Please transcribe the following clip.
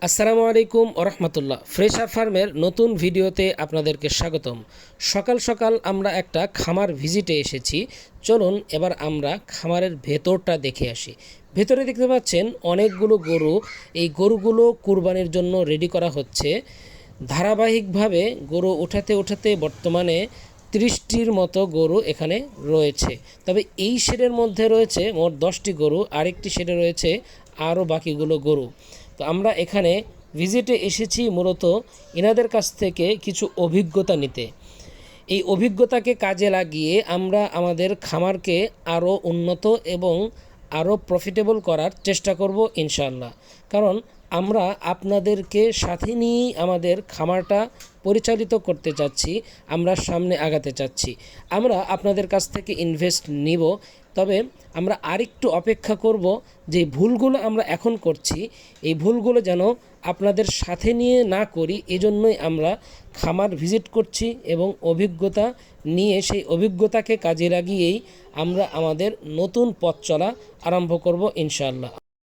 আসসালামু আলাইকুম ওরহমতুল্লাহ। ফ্রেশার ফার্মের নতুন ভিডিওতে আপনাদেরকে স্বাগতম। সকাল সকাল আমরা একটা খামার ভিজিটে এসেছি। চলুন এবার আমরা খামারের ভেতরটা দেখে আসি। ভেতরে দেখতে পাচ্ছেন অনেকগুলো গরু। এই গরুগুলো কুরবানির জন্য রেডি করা হচ্ছে। ধারাবাহিকভাবে গরু ওঠাতে ওঠাতে বর্তমানে 30টির মতো গরু এখানে রয়েছে। তবে এই শেডের মধ্যে রয়েছে মোট 10টি গরু, আরেকটি শেডে রয়েছে আরও বাকিগুলো গরু। তো আমরা এখানে ভিজিটে এসেছি মূলত এনাদের কাছ থেকে কিছু অভিজ্ঞতা নিতে। এই অভিজ্ঞতাকে কাজে লাগিয়ে আমরা আমাদের খামারকে আরও উন্নত এবং আরও প্রফিটেবল করার চেষ্টা করব ইনশাআল্লাহ। কারণ আমরা আপনাদেরকে সাথে নিয়েই আমাদের খামারটা পরিচালিত করতে চাচ্ছি, আমরা সামনে আগাতে চাচ্ছি। আমরা আপনাদের কাছ থেকে ইনভেস্ট নিব, তবে আমরা আরেকটু অপেক্ষা করব। যে ভুলগুলো আমরা এখন করছি এই ভুলগুলো যেন আপনাদের সাথে নিয়ে না করি, এজন্যই আমরা খামার ভিজিট করছি এবং অভিজ্ঞতা নিয়ে সেই অভিজ্ঞতাকে কাজে লাগিয়েই আমরা আমাদের নতুন পথ চলা আরম্ভ করব ইনশাআল্লাহ।